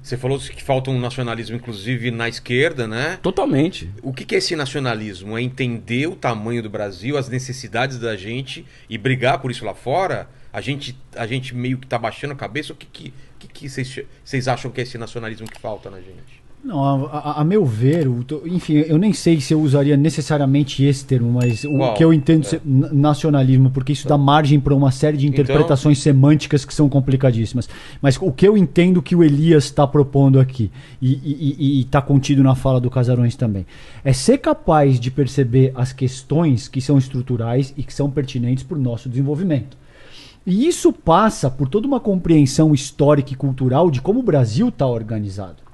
Você falou que falta um nacionalismo, inclusive, na esquerda, né? Totalmente. O que é esse nacionalismo? É entender o tamanho do Brasil, as necessidades da gente e brigar por isso lá fora? A gente meio que tá baixando a cabeça? O que vocês acham que é esse nacionalismo que falta na gente? Não, a meu ver, enfim, eu nem sei se eu usaria necessariamente esse termo, mas o que eu entendo ser nacionalismo, porque isso dá margem para uma série de interpretações semânticas que são complicadíssimas. Mas o que eu entendo que o Elias está propondo aqui, e está contido na fala do Casarões também, é ser capaz de perceber as questões que são estruturais e que são pertinentes para o nosso desenvolvimento. E isso passa por toda uma compreensão histórica e cultural de como o Brasil está organizado.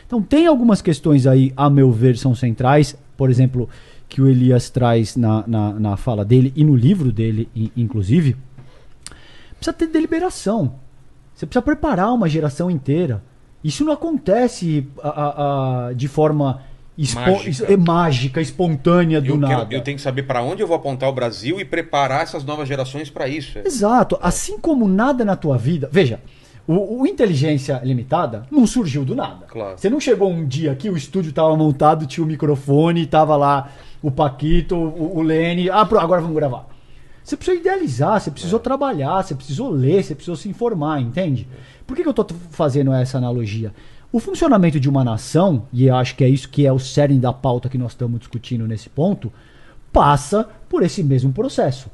Então tem algumas questões aí, a meu ver, são centrais, por exemplo, que o Elias traz na fala dele e no livro dele, inclusive. Precisa ter deliberação. Você precisa preparar uma geração inteira. Isso não acontece de forma mágica, espontânea, do nada. Eu tenho que saber para onde eu vou apontar o Brasil e preparar essas novas gerações para isso. Exato. Assim como nada na tua vida... Veja... O Inteligência Limitada não surgiu do nada. Claro. Você não chegou um dia aqui, o estúdio estava montado, tinha o microfone, estava lá o Paquito, o Lene, agora vamos gravar. Você precisou idealizar, você precisou trabalhar, você precisou ler, você precisou se informar, entende? Por que eu estou fazendo essa analogia? O funcionamento de uma nação, e eu acho que é isso que é o cerne da pauta que nós estamos discutindo nesse ponto, passa por esse mesmo processo.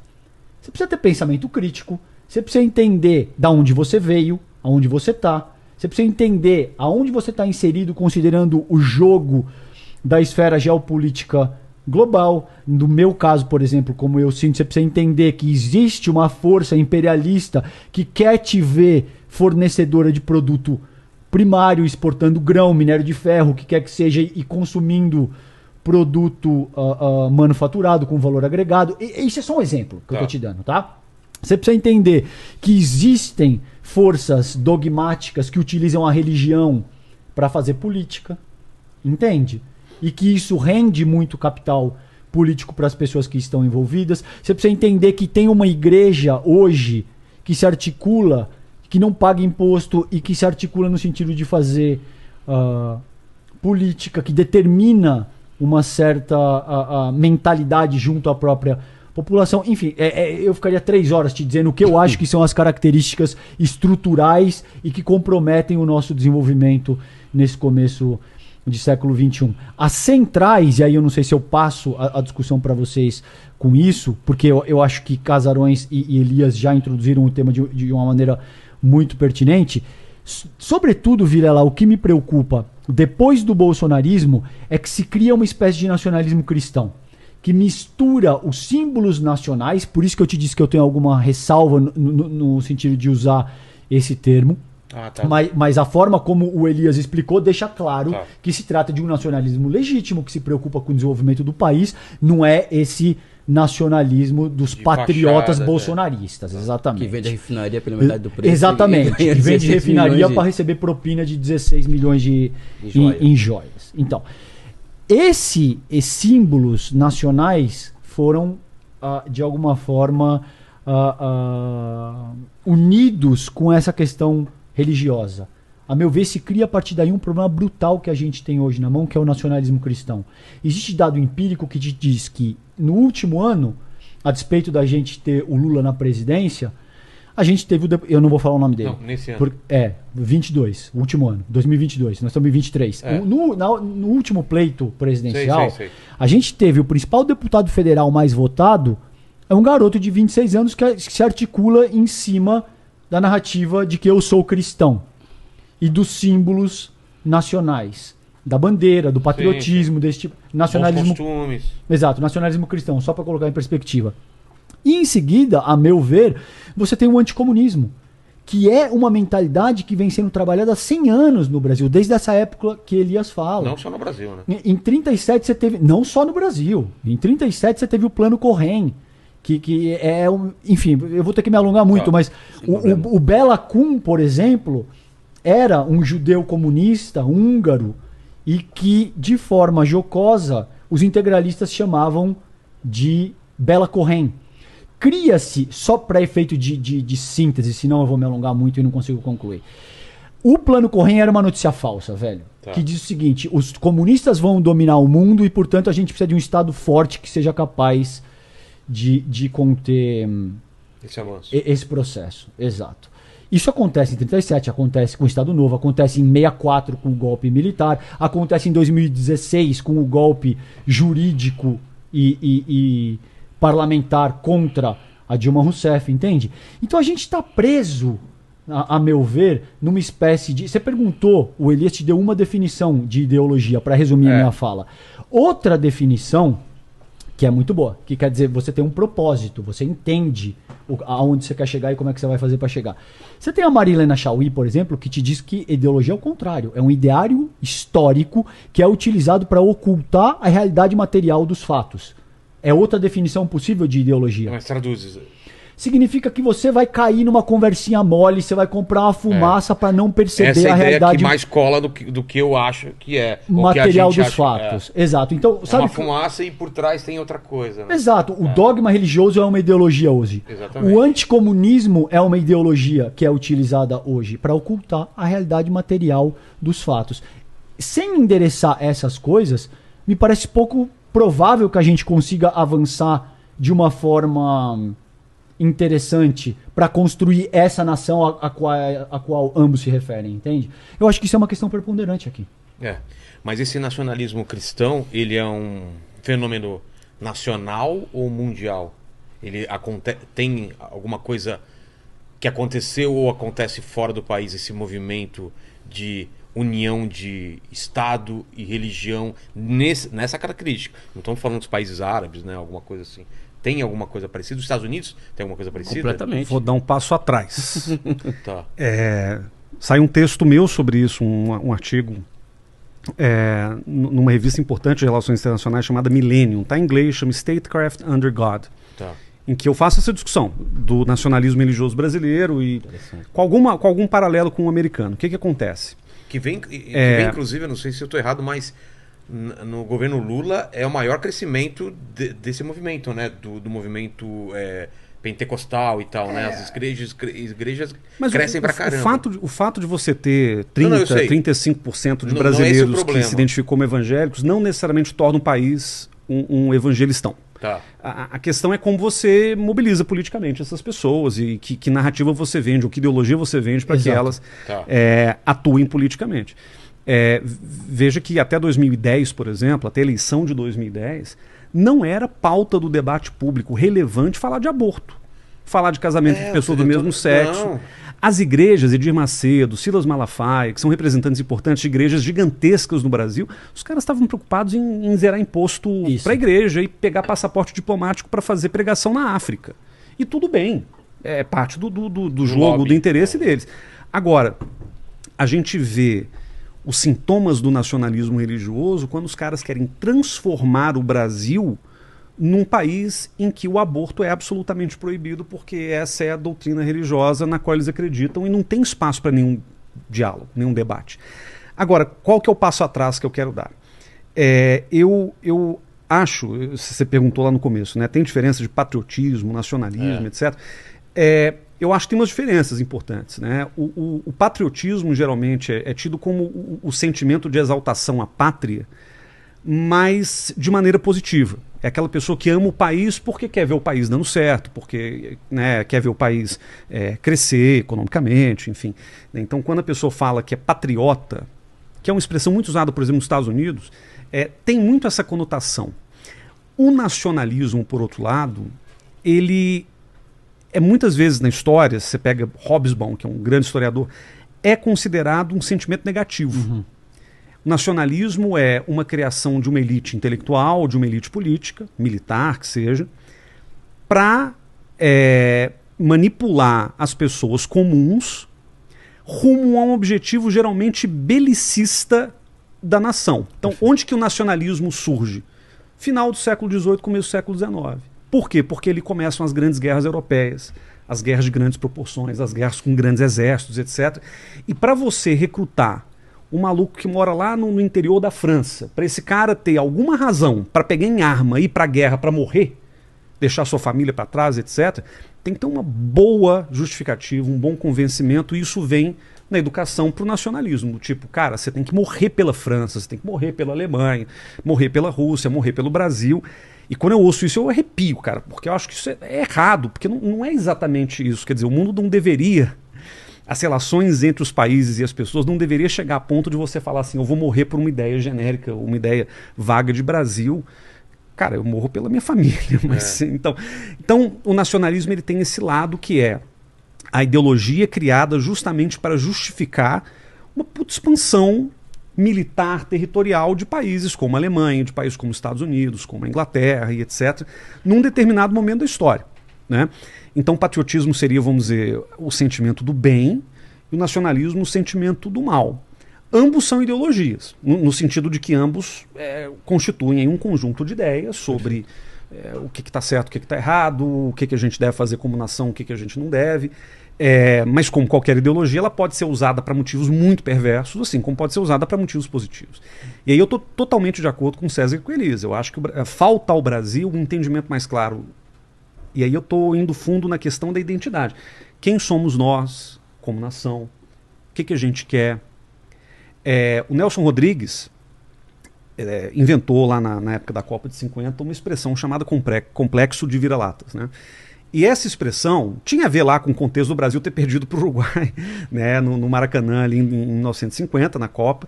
Você precisa ter pensamento crítico, você precisa entender de onde você veio, aonde você está. Você precisa entender aonde você está inserido, considerando o jogo da esfera geopolítica global. No meu caso, por exemplo, como eu sinto, você precisa entender que existe uma força imperialista que quer te ver fornecedora de produto primário, exportando grão, minério de ferro, o que quer que seja, e consumindo produto manufaturado com valor agregado. E isso é só um exemplo que eu estou te dando, tá? Você precisa entender que existem forças dogmáticas que utilizam a religião para fazer política, entende? E que isso rende muito capital político para as pessoas que estão envolvidas. Você precisa entender que tem uma igreja hoje que se articula, que não paga imposto e que se articula no sentido de fazer política, que determina uma certa mentalidade junto à própria população. Enfim, eu ficaria 3 horas te dizendo o que eu acho que são as características estruturais e que comprometem o nosso desenvolvimento nesse começo de século XXI. As centrais, e aí eu não sei se eu passo a discussão para vocês com isso, porque eu acho que Casarões e Elias já introduziram o tema de uma maneira muito pertinente. Sobretudo, Vilela, o que me preocupa depois do bolsonarismo é que se cria uma espécie de nacionalismo cristão, que mistura os símbolos nacionais, por isso que eu te disse que eu tenho alguma ressalva no sentido de usar esse termo, mas a forma como o Elias explicou deixa claro que se trata de um nacionalismo legítimo, que se preocupa com o desenvolvimento do país, não é esse nacionalismo dos patriotas bolsonaristas, exatamente. Que vende a refinaria pela metade do preço. Exatamente, que vende refinaria para receber propina de 16 milhões em joias. Então, esses símbolos nacionais foram, de alguma forma, unidos com essa questão religiosa. A meu ver, se cria a partir daí um problema brutal que a gente tem hoje na mão, que é o nacionalismo cristão. Existe dado empírico que diz que no último ano, a despeito da gente ter o Lula na presidência, a gente teve eu não vou falar o nome dele. Não, nesse ano. 22, o último ano, 2022. Nós estamos em 23. No último pleito presidencial, sei. A gente teve o principal deputado federal mais votado, é um garoto de 26 anos que se articula em cima da narrativa de que eu sou cristão e dos símbolos nacionais, da bandeira, do patriotismo, desse tipo, nacionalismo, costumes. Exato, nacionalismo cristão, só para colocar em perspectiva. E em seguida, a meu ver, você tem o anticomunismo, que é uma mentalidade que vem sendo trabalhada há 100 anos no Brasil, desde essa época que Elias fala. Não só no Brasil, né? Em 37 você teve, não só no Brasil, em 37 você teve o Plano Cohen, que é, enfim, eu vou ter que me alongar muito, mas o Bela Kun, por exemplo, era um judeu comunista húngaro e que, de forma jocosa, os integralistas chamavam de Bela Cohen. Cria-se, só para efeito de síntese, senão eu vou me alongar muito e não consigo concluir. O plano Cohen era uma notícia falsa, velho. Tá. Que diz o seguinte: os comunistas vão dominar o mundo e, portanto, a gente precisa de um Estado forte que seja capaz de conter Esse avanço. esse processo. Exato. Isso acontece em 37, acontece com o Estado Novo, acontece em 64 com o golpe militar, acontece em 2016 com o golpe jurídico e parlamentar contra a Dilma Rousseff, entende? Então a gente está preso, a meu ver, numa espécie de... Você perguntou, o Elias te deu uma definição de ideologia, para resumir a minha fala. Outra definição, que é muito boa, que quer dizer, você tem um propósito, você entende aonde você quer chegar e como é que você vai fazer para chegar. Você tem a Marilena Chauí, por exemplo, que te diz que ideologia é o contrário, é um ideário histórico que é utilizado para ocultar a realidade material dos fatos. É outra definição possível de ideologia. Mas traduz. Significa que você vai cair numa conversinha mole, você vai comprar uma fumaça para não perceber Essa é a a ideia realidade que mais cola do que eu acho que é. Ou material que a dos gente acha, fatos. Exato. Então, É sabe uma fumaça e por trás tem outra coisa. Né? Exato. O dogma religioso é uma ideologia hoje. Exatamente. O anticomunismo é uma ideologia que é utilizada hoje para ocultar a realidade material dos fatos. Sem endereçar essas coisas, me parece pouco provável que a gente consiga avançar de uma forma interessante para construir essa nação a qual ambos se referem, entende? Eu acho que isso é uma questão preponderante aqui. Mas esse nacionalismo cristão, ele é um fenômeno nacional ou mundial? Ele tem alguma coisa que aconteceu ou acontece fora do país, esse movimento de união de Estado e religião nessa característica? Não estamos falando dos países árabes, né? Alguma coisa assim. Tem alguma coisa parecida? Os Estados Unidos tem alguma coisa parecida? Completamente. Vou dar um passo atrás. Tá. Saiu um texto meu sobre isso, um artigo numa revista importante de relações internacionais chamada Millennium. Está em inglês, chama Statecraft Under God. Tá. Em que eu faço essa discussão do nacionalismo religioso brasileiro e com algum paralelo com o americano. O que acontece? Que vem, inclusive, eu não sei se eu estou errado, mas no governo Lula é o maior crescimento desse movimento, né? Do movimento pentecostal e tal, né? As igrejas crescem pra caramba. O fato de você ter 35% de brasileiros que se identificam como evangélicos não necessariamente torna o país um evangelistão. Tá. A questão é como você mobiliza politicamente essas pessoas e que narrativa você vende, ou que ideologia você vende para que elas atuem politicamente. Veja que até 2010, por exemplo, até a eleição de 2010, não era pauta do debate público relevante falar de aborto, falar de casamento de pessoas do mesmo sexo. Não. As igrejas, Edir Macedo, Silas Malafaia, que são representantes importantes de igrejas gigantescas no Brasil, os caras estavam preocupados em zerar imposto para a igreja e pegar passaporte diplomático para fazer pregação na África. E tudo bem, é parte do jogo, lobby, do interesse deles. Agora, a gente vê os sintomas do nacionalismo religioso quando os caras querem transformar o Brasil num país em que o aborto é absolutamente proibido, porque essa é a doutrina religiosa na qual eles acreditam e não tem espaço para nenhum diálogo, nenhum debate. Agora, qual que é o passo atrás que eu quero dar? Eu acho, você perguntou lá no começo, né, tem diferença de patriotismo, nacionalismo, etc. Eu acho que tem umas diferenças importantes, né? O patriotismo geralmente é tido como o sentimento de exaltação à pátria, mas de maneira positiva. É aquela pessoa que ama o país porque quer ver o país dando certo, porque quer ver o país crescer economicamente, enfim. Então, quando a pessoa fala que é patriota, que é uma expressão muito usada, por exemplo, nos Estados Unidos, tem muito essa conotação. O nacionalismo, por outro lado, ele muitas vezes na história, você pega Hobsbawm, que é um grande historiador, é considerado um sentimento negativo. Uhum. O nacionalismo é uma criação de uma elite intelectual, de uma elite política, militar, que seja, para manipular as pessoas comuns rumo a um objetivo geralmente belicista da nação. Então, onde que o nacionalismo surge? Final do século XVIII, começo do século XIX. Por quê? Porque ali começam as grandes guerras europeias, as guerras de grandes proporções, as guerras com grandes exércitos, etc. E para você recrutar um maluco que mora lá no interior da França, para esse cara ter alguma razão para pegar em arma e ir para a guerra para morrer, deixar sua família para trás, etc., tem que ter uma boa justificativa, um bom convencimento, e isso vem na educação para o nacionalismo. Tipo, cara, você tem que morrer pela França, você tem que morrer pela Alemanha, morrer pela Rússia, morrer pelo Brasil. E quando eu ouço isso, eu arrepio, cara, porque eu acho que isso é errado, porque não é exatamente isso. Quer dizer, o mundo não deveria... As relações entre os países e as pessoas não deveria chegar a ponto de você falar assim, eu vou morrer por uma ideia genérica, uma ideia vaga de Brasil. Cara, eu morro pela minha família. Mas, então, o nacionalismo ele tem esse lado que é a ideologia criada justamente para justificar uma puta expansão militar, territorial de países como a Alemanha, de países como os Estados Unidos, como a Inglaterra e etc., num determinado momento da história, né? Então o patriotismo seria, vamos dizer, o sentimento do bem e o nacionalismo o sentimento do mal. Ambos são ideologias, no sentido de que ambos constituem um conjunto de ideias sobre o que está certo, o que está errado, o que a gente deve fazer como nação, o que a gente não deve. Mas como qualquer ideologia, ela pode ser usada para motivos muito perversos, assim como pode ser usada para motivos positivos. E aí eu estou totalmente de acordo com o César e com a Elisa. Eu acho que falta ao Brasil um entendimento mais claro. E aí eu estou indo fundo na questão da identidade. Quem somos nós como nação? O que a gente quer? O Nelson Rodrigues inventou lá na época da Copa de 50 uma expressão chamada complexo de vira-latas, né? E essa expressão tinha a ver lá com o contexto do Brasil ter perdido para o Uruguai, né, no Maracanã ali em 1950, na Copa.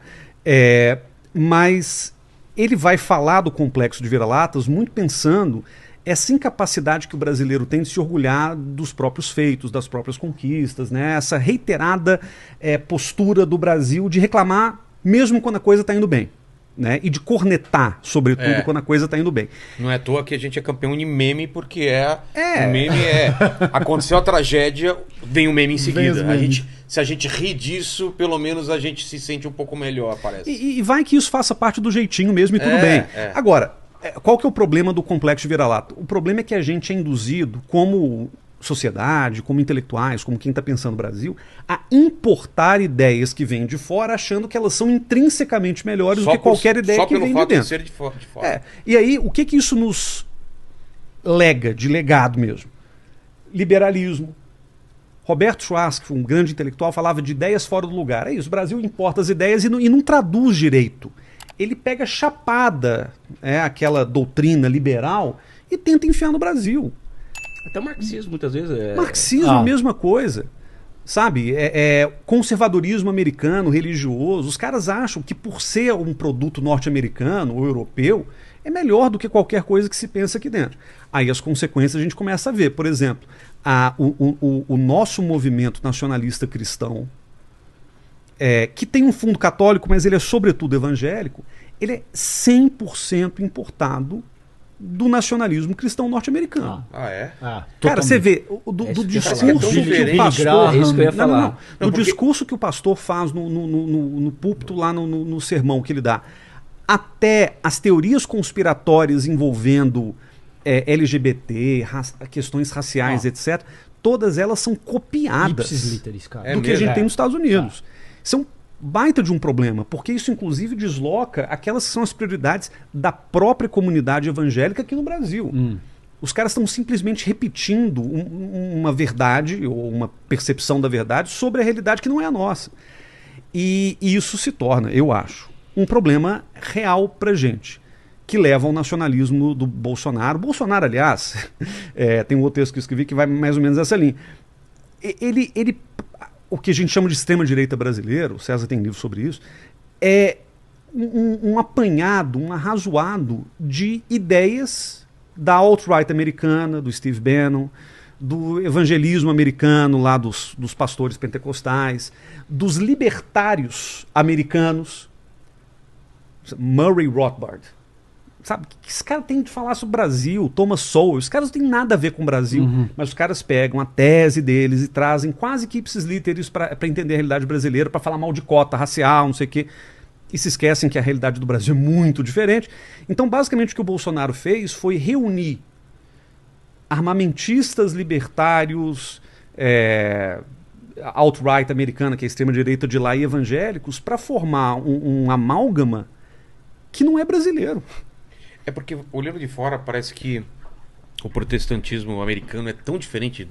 Mas ele vai falar do complexo de vira-latas muito pensando essa incapacidade que o brasileiro tem de se orgulhar dos próprios feitos, das próprias conquistas, né? Essa reiterada postura do Brasil de reclamar mesmo quando a coisa está indo bem, né? E de cornetar, sobretudo, quando a coisa está indo bem. Não é à toa que a gente é campeão de meme, porque o meme aconteceu a tragédia, vem o meme em seguida. Se a gente ri disso, pelo menos a gente se sente um pouco melhor, parece. E vai que isso faça parte do jeitinho mesmo e tudo bem. Agora, qual que é o problema do complexo de vira-lata? O problema é que a gente é induzido, como sociedade, como intelectuais, como quem está pensando no Brasil, a importar ideias que vêm de fora, achando que elas são intrinsecamente melhores do que qualquer ideia que vem de dentro. Ser de fora. E aí, o que isso nos lega, de legado mesmo? Liberalismo. Roberto Schwarz, um grande intelectual, falava de ideias fora do lugar. É isso, o Brasil importa as ideias e não traduz direito. Ele pega chapada, aquela doutrina liberal, e tenta enfiar no Brasil. Até o marxismo, muitas vezes. Marxismo, a mesma coisa. Sabe? Conservadorismo americano, religioso. Os caras acham que por ser um produto norte-americano ou europeu, é melhor do que qualquer coisa que se pensa aqui dentro. Aí as consequências a gente começa a ver. Por exemplo, o nosso movimento nacionalista cristão, que tem um fundo católico, mas ele é sobretudo evangélico, ele é 100% importado do nacionalismo cristão norte-americano. Cara, você vê do discurso que o pastor... É isso que eu ia falar. Discurso que o pastor faz no púlpito lá no sermão que ele dá, até as teorias conspiratórias envolvendo LGBT, questões raciais, etc., todas elas são copiadas literis, cara. do que a gente tem nos Estados Unidos. Isso é um baita de um problema, porque isso inclusive desloca aquelas que são as prioridades da própria comunidade evangélica aqui no Brasil. Os caras estão simplesmente repetindo uma verdade ou uma percepção da verdade sobre a realidade que não é a nossa. E isso se torna, eu acho, um problema real pra gente, que leva ao nacionalismo do Bolsonaro. Bolsonaro, aliás, tem um outro texto que eu escrevi que vai mais ou menos nessa linha. Ele o que a gente chama de extrema-direita brasileiro, o César tem livro sobre isso, é um apanhado, um arrazoado de ideias da alt-right americana, do Steve Bannon, do evangelismo americano, lá dos pastores pentecostais, dos libertários americanos, Murray Rothbard. Sabe, o que esse cara tem de falar sobre o Brasil? Thomas Sowell, os caras não têm nada a ver com o Brasil, mas os caras pegam a tese deles e trazem quase que ipsis literis para entender a realidade brasileira, para falar mal de cota racial, não sei o quê, e se esquecem que a realidade do Brasil é muito diferente. Então, basicamente, o que o Bolsonaro fez foi reunir armamentistas libertários, alt-right americana, que é a extrema-direita de lá, e evangélicos, para formar um amálgama que não é brasileiro. É porque, olhando de fora, parece que o protestantismo americano é tão diferente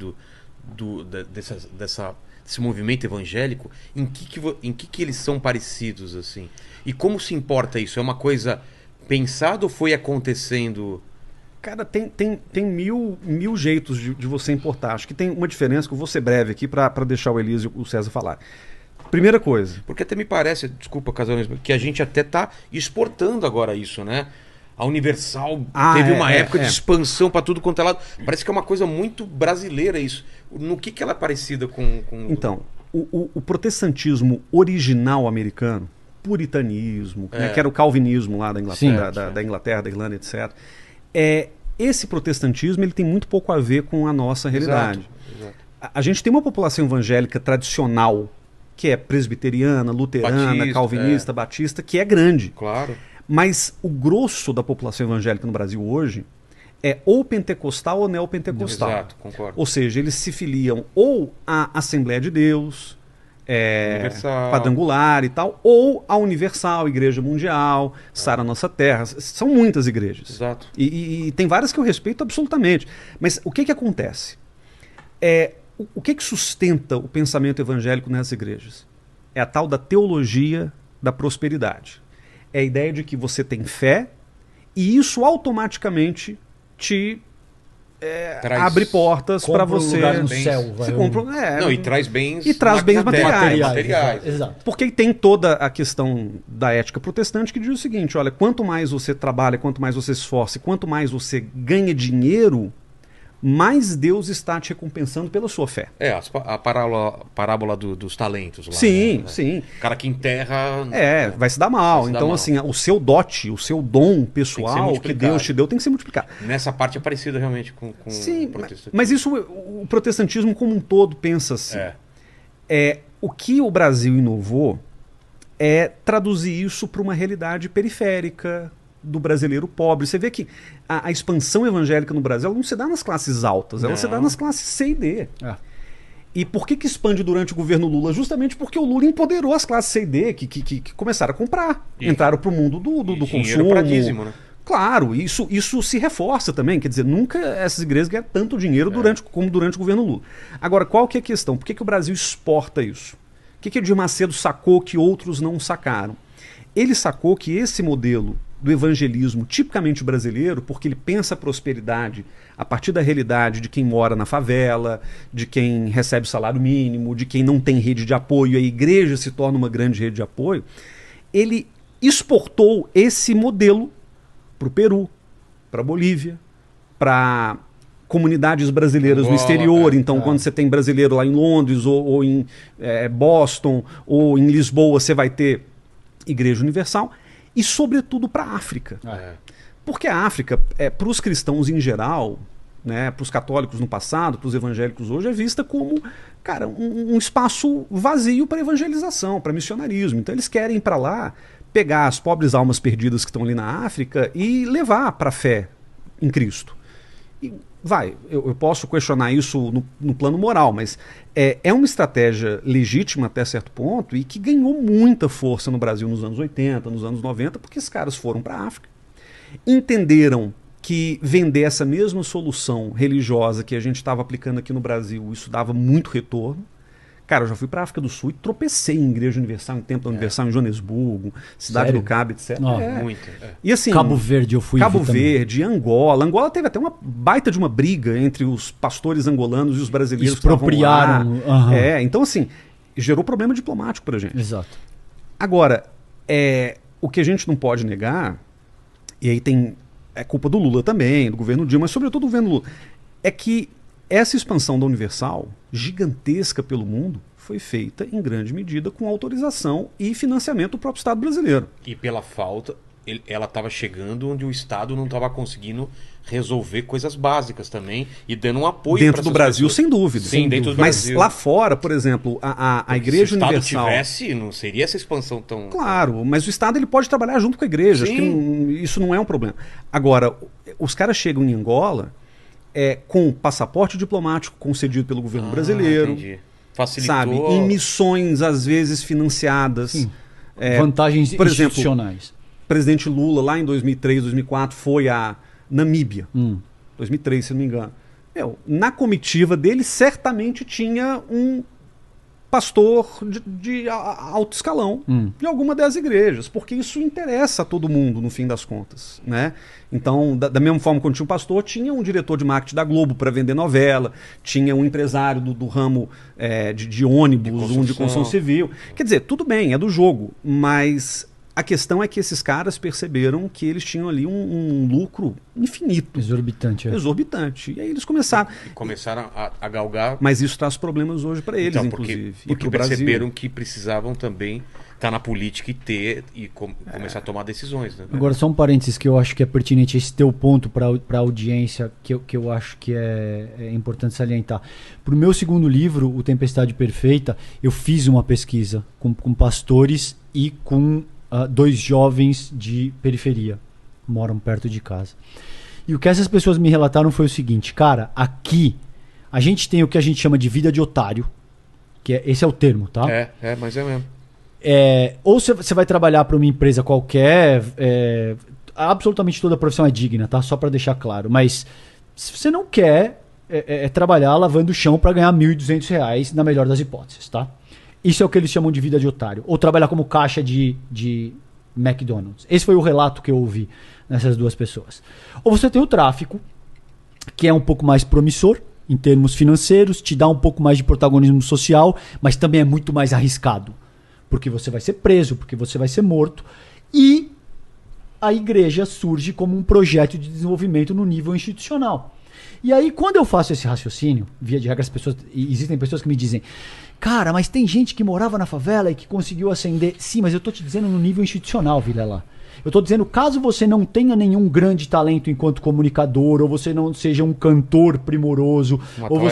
desse movimento evangélico, em que eles são parecidos, assim? E como se importa isso? É uma coisa pensada ou foi acontecendo? Cara, tem mil jeitos de você importar. Acho que tem uma diferença, que eu vou ser breve aqui para deixar o Elias e o César falar. Primeira coisa. Porque até me parece, desculpa, Casares, que a gente até está exportando agora isso, né? A Universal teve uma época de expansão para tudo quanto é lado. Parece que é uma coisa muito brasileira isso. No que ela é parecida com... Então, o protestantismo original americano, puritanismo, né, que era o calvinismo lá da Inglaterra, da Inglaterra, da Irlanda, etc. Esse protestantismo ele tem muito pouco a ver com a nossa realidade. Exato. A gente tem uma população evangélica tradicional, que é presbiteriana, luterana, batista, calvinista, batista, que é grande. Claro. Mas o grosso da população evangélica no Brasil hoje é ou pentecostal ou neopentecostal. Exato, concordo. Ou seja, eles se filiam ou à Assembleia de Deus, Quadrangular e tal, ou à Universal, Igreja Mundial, Sara Nossa Terra. São muitas igrejas. Exato. E tem várias que eu respeito absolutamente. Mas o que acontece? O que sustenta o pensamento evangélico nessas igrejas? É a tal da teologia da prosperidade. É a ideia de que você tem fé e isso automaticamente te abre portas para você. Lugar no céu, você compra, e traz bens. E traz bens materiais. Exato. Porque tem toda a questão da ética protestante que diz o seguinte: olha, quanto mais você trabalha, quanto mais você se esforça, quanto mais você ganha dinheiro, mais Deus está te recompensando pela sua fé. A parábola dos talentos lá. Sim, né? sim. O cara que enterra... vai se dar mal. Então, assim, o seu dote, o seu dom pessoal que Deus te deu tem que ser multiplicado. Nessa parte é parecido realmente com sim, o protestantismo. Mas isso, o protestantismo como um todo pensa assim. O que o Brasil inovou é traduzir isso para uma realidade periférica do brasileiro pobre. Você vê que a expansão evangélica no Brasil ela não se dá nas classes altas, ela se dá nas classes C e D. E por que expande durante o governo Lula? Justamente porque o Lula empoderou as classes C e D que começaram a comprar, entraram para o mundo do consumo. Pra dízimo, né? Claro, isso se reforça também. Quer dizer, nunca essas igrejas ganham tanto dinheiro como durante o governo Lula. Agora, qual que é a questão? Por que o Brasil exporta isso? O que Edir Macedo sacou que outros não sacaram? Ele sacou que esse modelo do evangelismo tipicamente brasileiro, porque ele pensa a prosperidade a partir da realidade de quem mora na favela, de quem recebe salário mínimo, de quem não tem rede de apoio, a igreja se torna uma grande rede de apoio, ele exportou esse modelo para o Peru, para a Bolívia, para comunidades brasileiras no exterior. Então, quando você tem brasileiro lá em Londres, ou em Boston, ou em Lisboa, você vai ter Igreja Universal. E, sobretudo, para a África. Porque a África, para os cristãos em geral, né, para os católicos no passado, para os evangélicos hoje, é vista como, cara, um espaço vazio para evangelização, para missionarismo. Então, eles querem ir para lá, pegar as pobres almas perdidas que estão ali na África e levar para a fé em Cristo. E eu posso questionar isso no plano moral, mas é uma estratégia legítima até certo ponto e que ganhou muita força no Brasil nos anos 80, nos anos 90, porque esses caras foram para a África, entenderam que vender essa mesma solução religiosa que a gente estava aplicando aqui no Brasil, isso dava muito retorno. Cara, eu já fui para a África do Sul e tropecei em Igreja Universal, em Templo Universal em Joanesburgo, Cidade do Cabo, etc. Muito. E assim, Cabo Verde eu fui. Cabo Verde, Angola. Angola teve até uma baita de uma briga entre os pastores angolanos e os brasileiros expropriaram. Que estavam lá. Então assim, gerou problema diplomático pra gente. Exato. Agora, o que a gente não pode negar, e aí é culpa do Lula também, do governo Dilma, mas sobretudo do governo Lula, é que essa expansão da Universal, gigantesca pelo mundo, foi feita em grande medida com autorização e financiamento do próprio Estado brasileiro. E pela falta, ela estava chegando onde o Estado não estava conseguindo resolver coisas básicas também e dando um apoio dentro do Brasil, pessoas. Sem dúvida. Sim, dentro do Brasil. Mas lá fora, por exemplo, a Igreja Universal... Se o Estado tivesse, não seria essa expansão tão... Claro, mas o Estado ele pode trabalhar junto com a igreja. Sim. Acho que isso não é um problema. Agora, os caras chegam em Angola com passaporte diplomático concedido pelo governo brasileiro. Entendi. Facilitou. Sabe, em missões, às vezes, financiadas. Sim. Vantagens por institucionais. Exemplo, o presidente Lula, lá em 2003, 2004, foi a Namíbia. 2003, se não me engano. Na comitiva dele, certamente tinha pastor de alto escalão de alguma das igrejas, porque isso interessa a todo mundo, no fim das contas, né? Então, da mesma forma quando tinha um pastor, tinha um diretor de marketing da Globo para vender novela, tinha um empresário do ramo de ônibus, um de construção civil. Quer dizer, tudo bem, é do jogo, mas a questão é que esses caras perceberam que eles tinham ali um lucro infinito. Exorbitante. Exorbitante. E aí eles começaram... E começaram a galgar... Mas isso traz problemas hoje para eles, então, inclusive. Porque perceberam que precisavam também estar na política e começar a tomar decisões. Né? Agora, só um parênteses que eu acho que é pertinente, esse teu ponto para a audiência, que eu acho que é importante salientar. Para o meu segundo livro, O Tempestade Perfeita, eu fiz uma pesquisa com pastores e com 2 jovens de periferia, moram perto de casa. E o que essas pessoas me relataram foi o seguinte: cara, aqui a gente tem o que a gente chama de vida de otário, que esse é o termo, tá? Mas é mesmo. Ou você vai trabalhar para uma empresa qualquer, absolutamente toda profissão é digna, tá? Só para deixar claro. Mas se você não quer trabalhar lavando o chão para ganhar R$1.200, na melhor das hipóteses, tá? Isso é o que eles chamam de vida de otário. Ou trabalhar como caixa de McDonald's. Esse foi o relato que eu ouvi nessas 2 pessoas. Ou você tem o tráfico, que é um pouco mais promissor em termos financeiros, te dá um pouco mais de protagonismo social, mas também é muito mais arriscado. Porque você vai ser preso, porque você vai ser morto. E a igreja surge como um projeto de desenvolvimento no nível institucional. E aí, quando eu faço esse raciocínio, via de regra, existem pessoas que me dizem: cara, mas tem gente que morava na favela e que conseguiu ascender. Sim, mas eu tô te dizendo no nível institucional, Vilela. Eu tô dizendo, caso você não tenha nenhum grande talento enquanto comunicador, ou você não seja um cantor primoroso, ou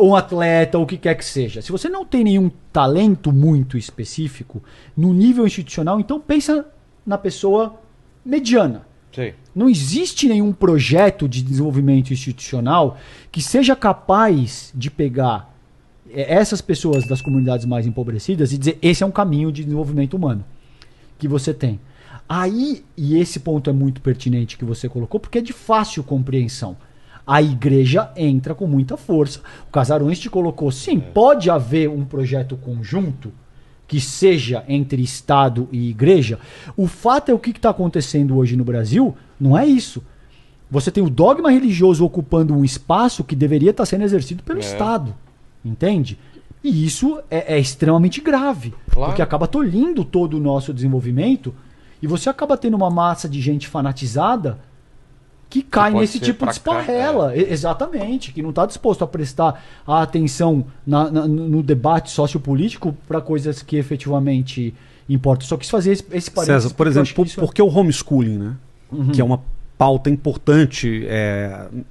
um atleta, ou o que quer que seja. Se você não tem nenhum talento muito específico no nível institucional, então pensa na pessoa mediana. Sim. Não existe nenhum projeto de desenvolvimento institucional que seja capaz de pegar essas pessoas das comunidades mais empobrecidas e dizer: esse é um caminho de desenvolvimento humano que você tem. Aí, e esse ponto é muito pertinente que você colocou, porque é de fácil compreensão. A igreja entra com muita força. O Casarões te colocou: sim, pode haver um projeto conjunto que seja entre Estado e igreja. O fato é o que está acontecendo hoje no Brasil, não é isso. Você tem o dogma religioso ocupando um espaço que deveria estar sendo exercido pelo Estado. Entende? E isso é extremamente grave. Claro. Porque acaba tolhindo todo o nosso desenvolvimento e você acaba tendo uma massa de gente fanatizada que cai nesse tipo de esparrela. Exatamente. Que não está disposto a prestar a atenção no debate sociopolítico para coisas que efetivamente importam. Só quis fazer esse parênteses. César, por exemplo, por que o homeschooling, né? Que é uma pauta importante.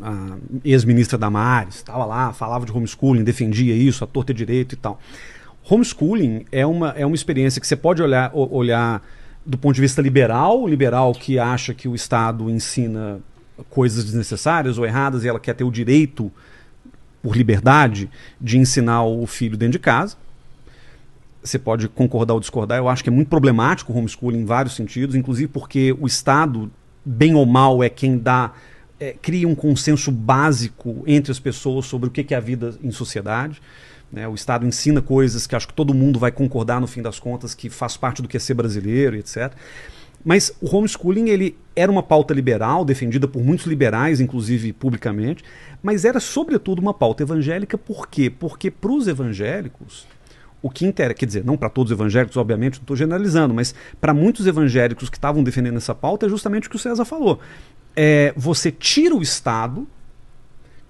A ex-ministra Damares estava lá, falava de homeschooling, defendia isso, a torta direito e tal. Homeschooling é uma experiência que você pode olhar do ponto de vista liberal que acha que o Estado ensina coisas desnecessárias ou erradas e ela quer ter o direito, por liberdade, de ensinar o filho dentro de casa. Você pode concordar ou discordar. Eu acho que é muito problemático o homeschooling em vários sentidos, inclusive porque o Estado, bem ou mal, é quem cria um consenso básico entre as pessoas sobre o que é a vida em sociedade. O Estado ensina coisas que acho que todo mundo vai concordar no fim das contas, que faz parte do que é ser brasileiro, etc. Mas o homeschooling ele era uma pauta liberal, defendida por muitos liberais, inclusive publicamente, mas era sobretudo uma pauta evangélica. Por quê? Porque para os evangélicos, o que interessa, quer dizer, não para todos os evangélicos, obviamente, não estou generalizando, mas para muitos evangélicos que estavam defendendo essa pauta é justamente o que o César falou. Você tira o Estado,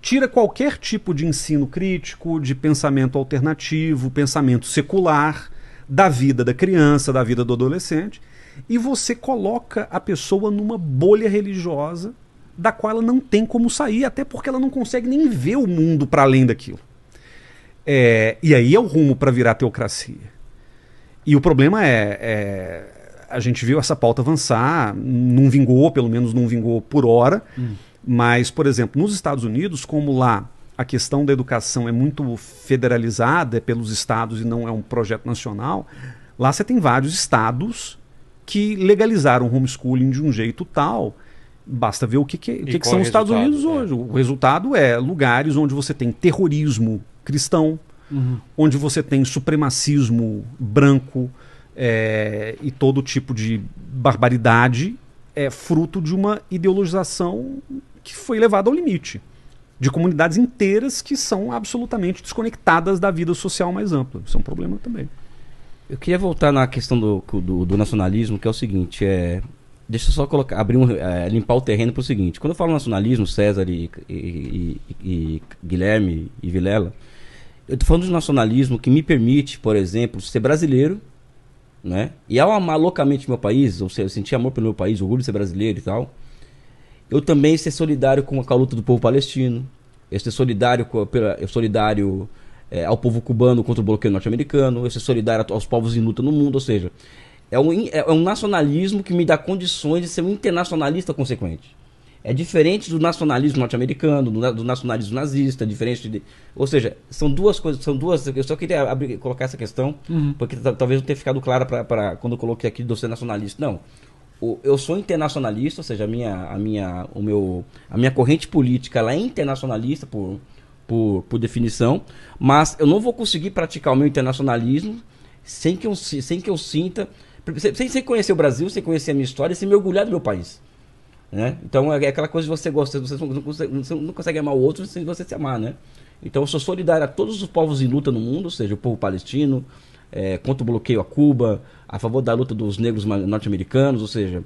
tira qualquer tipo de ensino crítico, de pensamento alternativo, pensamento secular, da vida da criança, da vida do adolescente, e você coloca a pessoa numa bolha religiosa da qual ela não tem como sair, até porque ela não consegue nem ver o mundo para além daquilo. E aí é o rumo para virar teocracia. E o problema a gente viu essa pauta avançar, não vingou, pelo menos não vingou por hora, mas, por exemplo, nos Estados Unidos, como lá a questão da educação é muito federalizada, é pelos estados e não é um projeto nacional, lá você tem vários estados que legalizaram o homeschooling de um jeito tal. Basta ver o que são os Estados Unidos hoje. O resultado é lugares onde você tem terrorismo cristão, onde você tem supremacismo branco e todo tipo de barbaridade, é fruto de uma ideologização que foi levada ao limite. De comunidades inteiras que são absolutamente desconectadas da vida social mais ampla. Isso é um problema também. Eu queria voltar na questão do nacionalismo, que é o seguinte, deixa eu só limpar o terreno para o seguinte. Quando eu falo nacionalismo, César e Guilherme e Vilela, eu estou falando de nacionalismo que me permite, por exemplo, ser brasileiro, né? E ao amar loucamente meu país, ou seja, eu sentir amor pelo meu país, orgulho de ser brasileiro e tal, eu também ser solidário com a luta do povo palestino, eu ser solidário ao povo cubano contra o bloqueio norte-americano, eu ser solidário aos povos em luta no mundo, ou seja, é um nacionalismo que me dá condições de ser um internacionalista consequente. É diferente do nacionalismo norte-americano, do nacionalismo nazista, ou seja, são duas coisas, eu só queria colocar essa questão, porque talvez não tenha ficado clara para quando eu coloquei aqui de eu ser nacionalista. Não, eu sou internacionalista, ou seja, a minha corrente política ela é internacionalista por definição, mas eu não vou conseguir praticar o meu internacionalismo sem que eu sinta, sem conhecer o Brasil, sem conhecer a minha história, sem me orgulhar do meu país. Né? Então é aquela coisa de você não consegue amar o outro sem você se amar, né? Então eu sou solidário a todos os povos em luta no mundo, ou seja, o povo palestino, contra o bloqueio a Cuba, a favor da luta dos negros norte-americanos, ou seja,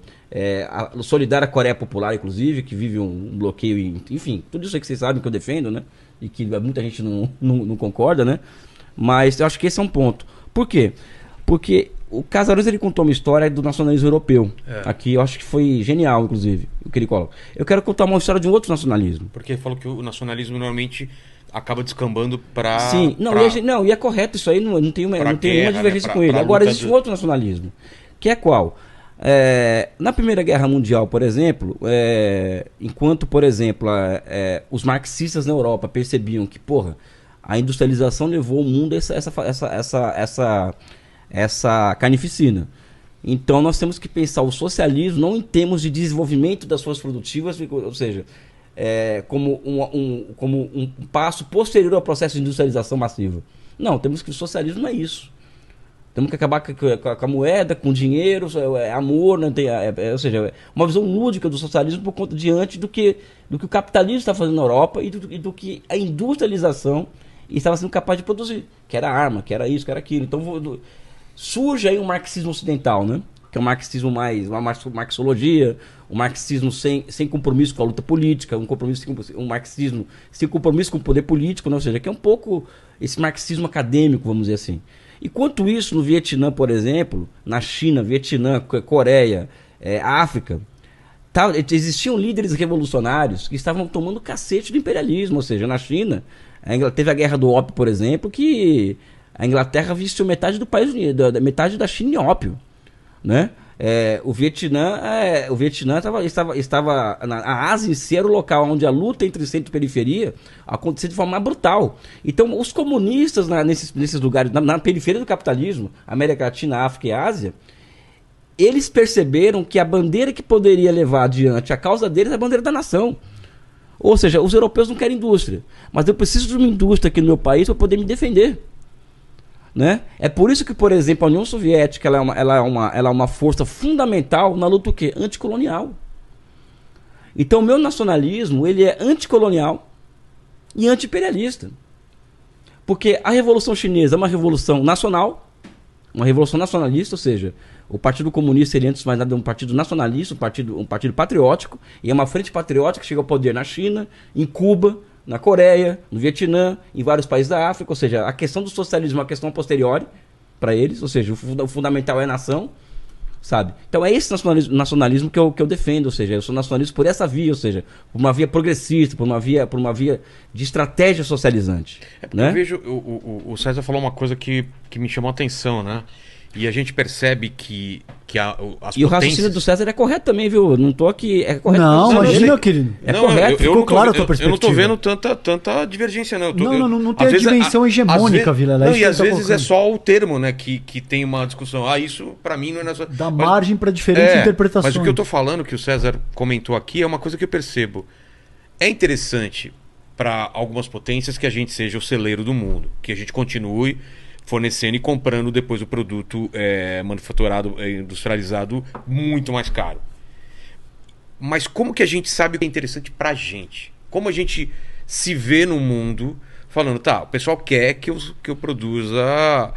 solidário à Coreia Popular, inclusive, que vive um bloqueio, enfim, tudo isso aí que vocês sabem que eu defendo, né? E que muita gente não concorda, né? Mas eu acho que esse é um ponto. Por quê? Porque o Casarões ele contou uma história do nacionalismo europeu. Aqui eu acho que foi genial, inclusive, o que ele coloca. Eu quero contar uma história de um outro nacionalismo. Porque ele falou que o nacionalismo normalmente acaba descambando para... Sim, e é correto isso aí, não tem nenhuma divergência com ele. Agora existe um outro nacionalismo, que é qual? Na Primeira Guerra Mundial, por exemplo, enquanto, por exemplo, os marxistas na Europa percebiam que, a industrialização levou o mundo a essa carnificina. Então nós temos que pensar o socialismo não em termos de desenvolvimento das forças produtivas, ou seja, como um passo posterior ao processo de industrialização massiva. Não, temos que o socialismo não é isso. Temos que acabar com a moeda, com o dinheiro, amor, né? Ou seja, uma visão lúdica do socialismo por conta diante do que o capitalismo está fazendo na Europa e do que a industrialização estava sendo capaz de produzir, que era arma, que era isso, que era aquilo. Então surge aí um marxismo ocidental, né? Que é um marxismo uma marxologia, um marxismo sem compromisso com a luta política, um marxismo sem compromisso com o poder político, né? Ou seja, que é um pouco esse marxismo acadêmico, vamos dizer assim. Enquanto isso, no Vietnã, por exemplo, na China, Vietnã, Coreia, África, existiam líderes revolucionários que estavam tomando cacete do imperialismo. Ou seja, na China, teve a Guerra do Ópio, por exemplo, que a Inglaterra vestiu metade do país, metade da China em ópio, né? O Vietnã estava a Ásia em si era o local onde a luta entre centro e periferia acontecia de forma mais brutal. Então os comunistas nesses lugares, na periferia do capitalismo, América Latina, África e Ásia, eles perceberam que a bandeira que poderia levar adiante a causa deles é a bandeira da nação. Ou seja, os europeus não querem indústria, mas eu preciso de uma indústria aqui no meu país para poder me defender. Né? É por isso que, por exemplo, a União Soviética ela é uma força fundamental na luta anticolonial. Então o meu nacionalismo ele é anticolonial e anti-imperialista. Porque a Revolução Chinesa é uma revolução nacional, uma revolução nacionalista, ou seja, o Partido Comunista ele antes de mais nada é um partido nacionalista, um partido patriótico, e é uma frente patriótica que chega ao poder na China, em Cuba, na Coreia, no Vietnã, em vários países da África. Ou seja, a questão do socialismo é uma questão posteriori para eles, ou seja, o fundamental é a nação, sabe? Então é esse nacionalismo que eu defendo, ou seja, eu sou nacionalista por essa via, ou seja, por uma via progressista, por uma via de estratégia socializante. Né? Eu vejo, o César falou uma coisa que me chamou a atenção, né? E a gente percebe que as E o raciocínio do César é correto também, viu? Não tô aqui... É correto. Não, imagina, querido. É correto. Ficou claro a tua perspectiva. Eu não tô vendo tanta divergência, não. Não tem a dimensão hegemônica, Vilela. Não, e às vezes é só o termo, né? Que tem uma discussão. Isso pra mim não é... Dá margem para diferentes interpretações. Mas o que eu tô falando, que o César comentou aqui, é uma coisa que eu percebo. É interessante para algumas potências que a gente seja o celeiro do mundo, que a gente continue fornecendo e comprando depois o produto manufaturado, industrializado, muito mais caro. Mas como que a gente sabe o que é interessante para a gente? Como a gente se vê no mundo falando, tá, o pessoal quer que eu produza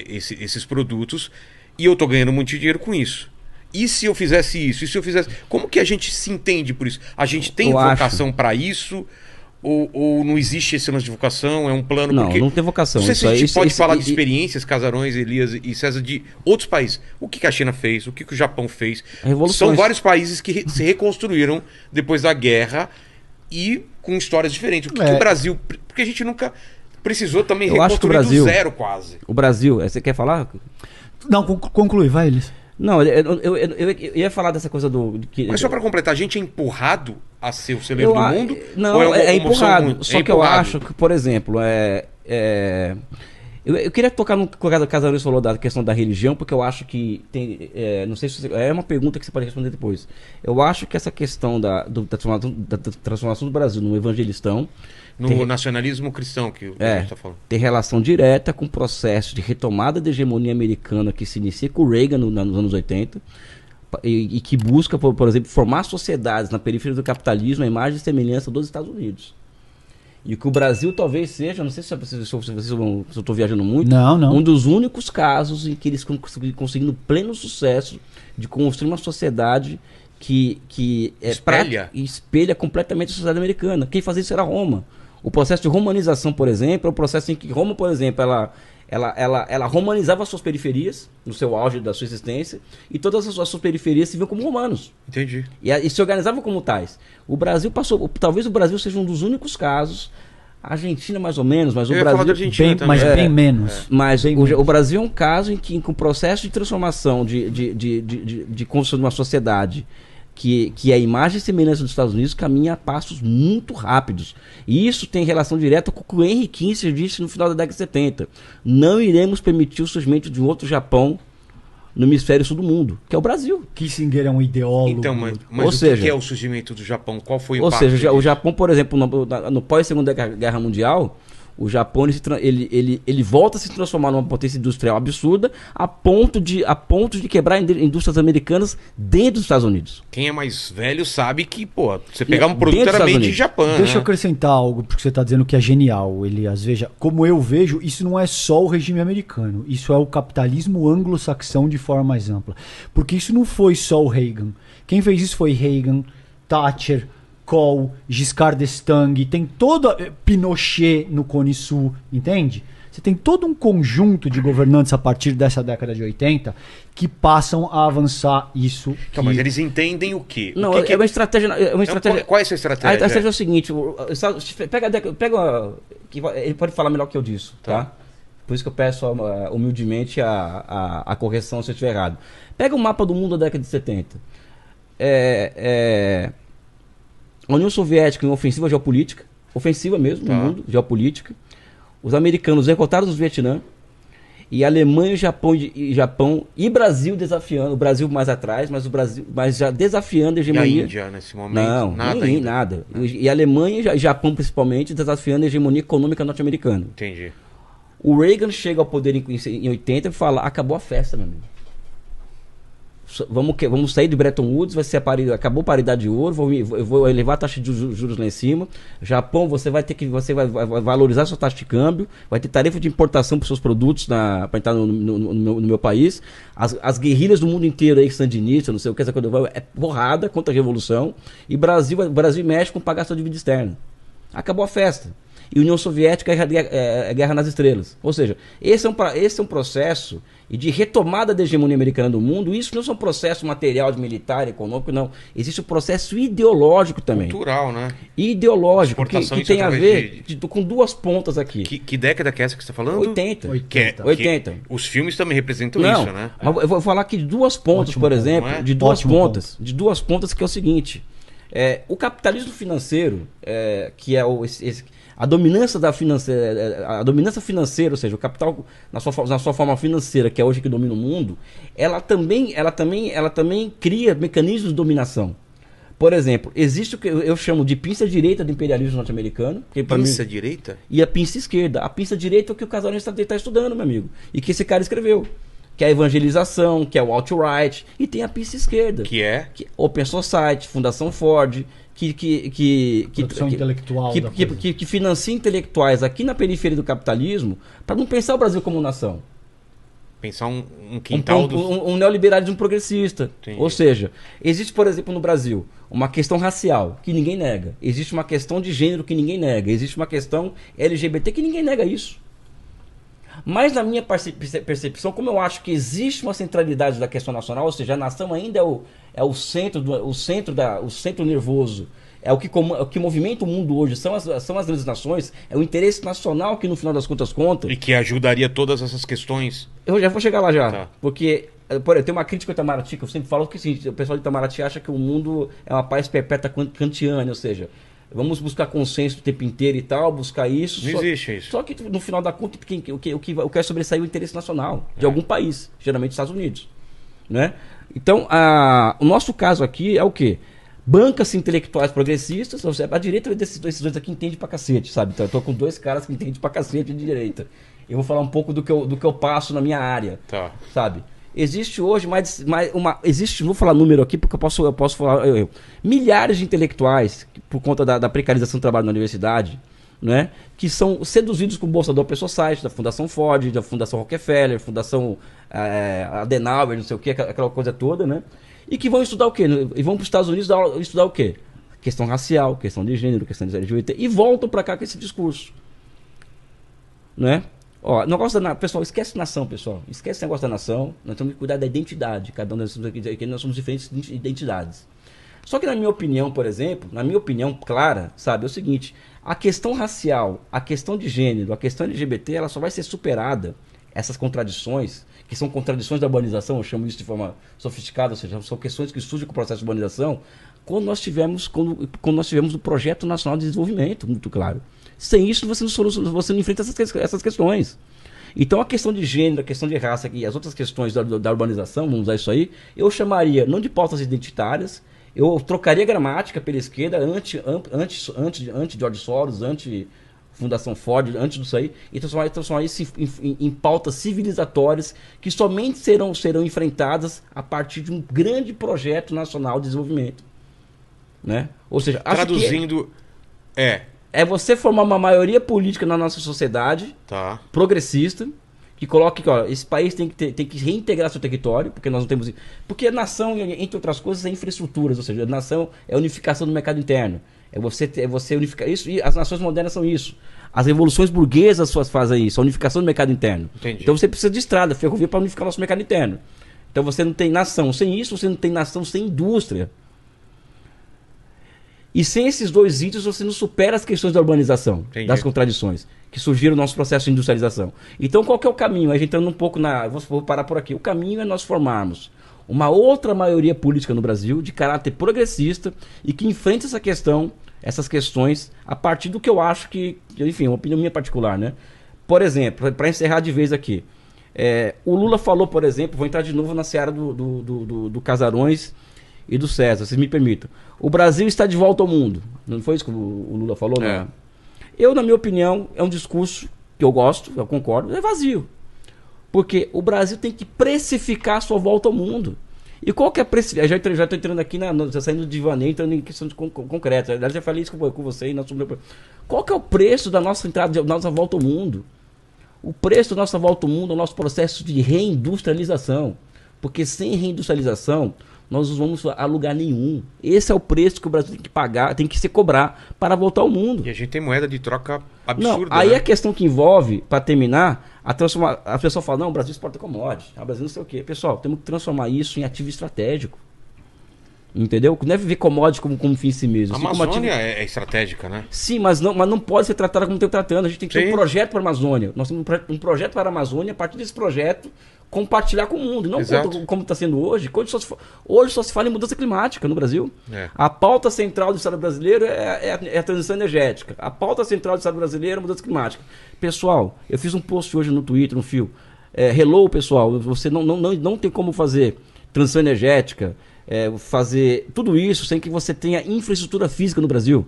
esses produtos e eu tô ganhando muito dinheiro com isso. E se eu fizesse isso? E se eu fizesse... Como que a gente se entende por isso? A gente tem vocação para isso? Ou não existe esse lance de vocação? É um plano? Não, não tem vocação. Não sei se a gente pode falar de experiências, Casarões, Elias e César, de outros países. O que a China fez? O que o Japão fez? São vários países que se reconstruíram depois da guerra e com histórias diferentes. O que o Brasil... Porque a gente nunca precisou também reconstruir do zero quase. O Brasil... Você quer falar? Não, conclui, vai, Elias. Não, eu ia falar dessa coisa do... Mas só para completar, a gente é empurrado a ser o celeiro do mundo? Não, ou é empurrado. Só que eu acho que, por exemplo, eu queria tocar no que o Casarões falou da questão da religião, porque eu acho que tem... não sei se é uma pergunta que você pode responder depois. Eu acho que essa questão da transformação do Brasil no evangelistão... No nacionalismo cristão que a gente está falando. Tem relação direta com o processo de retomada da hegemonia americana que se inicia com o Reagan nos anos 80 e que busca, por exemplo, formar sociedades na periferia do capitalismo à imagem e semelhança dos Estados Unidos. E que o Brasil talvez seja, não sei se eu estou viajando muito, um dos únicos casos em que eles conseguindo pleno sucesso de construir uma sociedade que espelha completamente a sociedade americana. Quem fazia isso era Roma. O processo de romanização, por exemplo, é o processo em que Roma, por exemplo, ela romanizava as suas periferias, no seu auge da sua existência, e todas as suas periferias se viam como romanos. Entendi. E se organizavam como tais. O Brasil passou... Talvez o Brasil seja um dos únicos casos... A Argentina mais ou menos, mas o Brasil... Bem menos. Mas o Brasil é um caso em que com o processo de transformação de construção de uma sociedade que é a imagem e semelhança dos Estados Unidos caminha a passos muito rápidos. E isso tem relação direta com o que o Henry Kissinger disse no final da década de 70. Não iremos permitir o surgimento de um outro Japão no hemisfério sul do mundo, que é o Brasil. Kissinger é um ideólogo. Então, mas que é o surgimento do Japão? Qual foi o impacto? Ou seja, o Japão, por exemplo, no pós-Segunda Guerra Mundial, o Japão ele volta a se transformar numa potência industrial absurda a ponto de quebrar indústrias americanas dentro dos Estados Unidos. Quem é mais velho sabe que, você pegar um produto era made de Japão. Deixa eu acrescentar algo, porque você está dizendo que é genial, Elias. Veja, como eu vejo, isso não é só o regime americano, isso é o capitalismo anglo-saxão de forma mais ampla. Porque isso não foi só o Reagan. Quem fez isso foi Reagan, Thatcher, Kohl, Giscard d'Estaing, tem toda Pinochet no Cone Sul, entende? Você tem todo um conjunto de governantes a partir dessa década de 80 que passam a avançar isso. Então, mas eles entendem o quê? Não, é uma estratégia. Qual é essa estratégia? A estratégia é o seguinte: ele pode falar melhor que eu disso, tá? Por isso que eu peço humildemente a correção se eu estiver errado. Pega o mapa do mundo da década de 70. A União Soviética em ofensiva geopolítica, ofensiva mesmo no mundo, geopolítica. Os americanos derrotaram os Vietnã. E a Alemanha, Japão e Brasil desafiando. O Brasil mais atrás, mas já desafiando a hegemonia. E a Índia nesse momento? Não, nada. E a Alemanha e Japão principalmente desafiando a hegemonia econômica norte-americana. Entendi. O Reagan chega ao poder em 80 e fala: acabou a festa, meu amigo. Vamos sair de Bretton Woods, acabou a paridade de ouro, eu vou elevar a taxa de juros lá em cima. Japão, você vai valorizar sua taxa de câmbio, vai ter tarifa de importação para os seus produtos para entrar no meu país. As guerrilhas do mundo inteiro aí, sandinistas, não sei o que, essa coisa é porrada contra a revolução. E Brasil e México vão pagar sua dívida externa. Acabou a festa. E União Soviética é guerra nas estrelas. Ou seja, esse é um processo de retomada da hegemonia americana do mundo. Isso não é só um processo material, de militar, econômico, não. Existe um processo ideológico também. Cultural, né? Ideológico, que tem a ver com duas pontas aqui. Que década que é essa que você está falando? 80. 80. Os filmes também representam isso, né? Eu vou falar aqui de duas pontas, ótimo, por exemplo. Ponto, de duas pontas. Ponto. De duas pontas, que é o seguinte. O capitalismo financeiro, que é a dominância financeira, ou seja, o capital na sua forma financeira, que é hoje que domina o mundo, ela também cria mecanismos de dominação. Por exemplo, existe o que eu chamo de pinça direita do imperialismo norte-americano. Pinça direita? E a pinça esquerda. A pinça direita é o que o Casares está estudando, meu amigo. E que esse cara escreveu. Que é a evangelização, que é o alt-right. E tem a pinça esquerda. Que é? Open Society, Fundação Ford, que financia intelectuais aqui na periferia do capitalismo para não pensar o Brasil como nação. Pensar um quintal um neoliberalismo progressista. Entendi. Ou seja, existe, por exemplo, no Brasil, uma questão racial que ninguém nega. Existe uma questão de gênero que ninguém nega. Existe uma questão LGBT que ninguém nega isso. Mas na minha percepção, como eu acho que existe uma centralidade da questão nacional, ou seja, a nação ainda é o centro nervoso, é o que movimenta o mundo hoje, são as grandes nações, é o interesse nacional que no final das contas conta. E que ajudaria todas essas questões. Eu já vou chegar lá já, tá. Porque tem uma crítica ao Itamaraty, que eu sempre falo que assim, o pessoal do Itamaraty acha que o mundo é uma paz perpétua kantiana, ou seja, vamos buscar consenso o tempo inteiro e tal, buscar isso. Não existe isso. Só que no final da conta, o que vai sobressair o interesse nacional de algum país, geralmente Estados Unidos. Né? Então, o nosso caso aqui é o quê? Bancas intelectuais progressistas, ou seja, a direita desses dois aqui entende pra cacete, sabe? Então eu tô com dois caras que entendem pra cacete de direita. Eu vou falar um pouco do que eu passo na minha área, tá. Sabe? Existe hoje vou falar número aqui porque eu posso falar milhares de intelectuais por conta da precarização do trabalho na universidade, né, que são seduzidos com bolsa da Open Society, da Fundação Ford, da Fundação Rockefeller, Fundação Adenauer, não sei o que, aquela coisa toda, né? E que vão estudar o quê? E vão para os Estados Unidos estudar o quê? Questão racial, questão de gênero, questão de LGBT, e voltam para cá com esse discurso, né? Ó, negócio pessoal, esquece nação, pessoal. Esquece esse negócio da nação. Nós temos que cuidar da identidade. Cada um nós somos diferentes identidades. Só que na minha opinião, por exemplo, na minha opinião clara, sabe, é o seguinte: a questão racial, a questão de gênero, a questão LGBT, ela só vai ser superada, essas contradições, que são contradições da urbanização, eu chamo isso de forma sofisticada, ou seja, são questões que surgem com o processo de urbanização, quando nós tivermos o Projeto Nacional de Desenvolvimento, muito claro. Sem isso, você não enfrenta essas questões. Então, a questão de gênero, a questão de raça e as outras questões da urbanização, vamos usar isso aí, eu chamaria não de pautas identitárias, eu trocaria gramática pela esquerda, anti-George Soros, anti-Fundação Ford, antes disso aí, e transformar isso em pautas civilizatórias que somente serão enfrentadas a partir de um grande projeto nacional de desenvolvimento. Né? Ou seja, traduzindo, é você formar uma maioria política na nossa sociedade, tá, progressista, que coloque que esse país tem que reintegrar seu território, porque nós não temos. Porque a nação, entre outras coisas, é infraestruturas, ou seja, a nação é a unificação do mercado interno. É você unificar isso, e as nações modernas são isso. As revoluções burguesas fazem isso, a unificação do mercado interno. Entendi. Então você precisa de estrada, ferrovia para unificar o nosso mercado interno. Então você não tem nação sem isso, você não tem nação sem indústria. E sem esses dois itens você não supera as questões da urbanização, entendi, das contradições que surgiram no nosso processo de industrialização. Então qual que é o caminho? A gente entrando um pouco vou parar por aqui. O caminho é nós formarmos uma outra maioria política no Brasil de caráter progressista e que enfrente essas questões a partir do que eu acho que, enfim, uma opinião minha particular, né? Por exemplo, para encerrar de vez aqui, o Lula falou, por exemplo, vou entrar de novo na seara do Casarões e do César, vocês me permitam. O Brasil está de volta ao mundo. Não foi isso que o Lula falou? Não? Eu, na minha opinião, é um discurso que eu gosto, eu concordo, é vazio. Porque o Brasil tem que precificar a sua volta ao mundo. E qual que é a precificação? Já estou entrando aqui, já saindo do divaneio, entrando em questões concretas. Aliás, já falei isso com você. Qual que é o preço da nossa entrada, da nossa volta ao mundo? O preço da nossa volta ao mundo é o nosso processo de reindustrialização. Porque sem reindustrialização, nós não vamos a lugar nenhum. Esse é o preço que o Brasil tem que pagar, tem que se cobrar para voltar ao mundo. E a gente tem moeda de troca absurda. Não, aí né? a questão que envolve, para terminar, a pessoa fala, não, o Brasil exporta commodities, o Brasil não sei o quê. Pessoal, temos que transformar isso em ativo estratégico. Entendeu? Não deve ver commodities como fim em si mesmo. A Amazônia é estratégica, né? Sim, mas não pode ser tratada como estão tratando. A gente tem que ter um projeto para a Amazônia. Nós temos um projeto para a Amazônia, a partir desse projeto, compartilhar com o mundo. Não como está sendo hoje. Hoje só se fala em mudança climática no Brasil. A pauta central do Estado brasileiro é a transição energética. A pauta central do Estado brasileiro é a mudança climática. Pessoal, eu fiz um post hoje no Twitter, no Fio. Hello, pessoal, você não tem como fazer transição energética, fazer tudo isso sem que você tenha infraestrutura física no Brasil.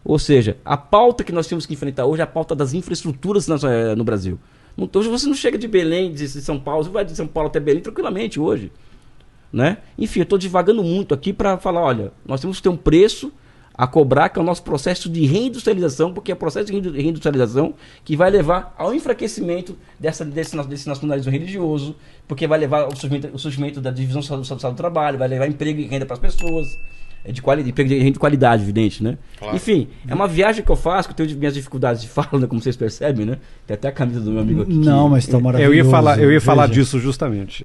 Ou seja, a pauta que nós temos que enfrentar hoje é a pauta das infraestruturas no Brasil. Hoje você não chega de Belém, de São Paulo, você vai de São Paulo até Belém tranquilamente hoje. Né? Enfim, eu estou divagando muito aqui para falar, olha, nós temos que ter um preço a cobrar, que é o nosso processo de reindustrialização, porque é o processo de reindustrialização que vai levar ao enfraquecimento desse nacionalismo religioso, porque vai levar ao surgimento da divisão social do trabalho, vai levar emprego e renda para as pessoas, emprego de renda de qualidade, evidente, né? Claro. Enfim, é uma viagem que eu faço, que eu tenho minhas dificuldades de fala, né, como vocês percebem, né? Tem até a camisa do meu amigo aqui. Não, mas tá maravilhoso. Eu ia falar disso justamente.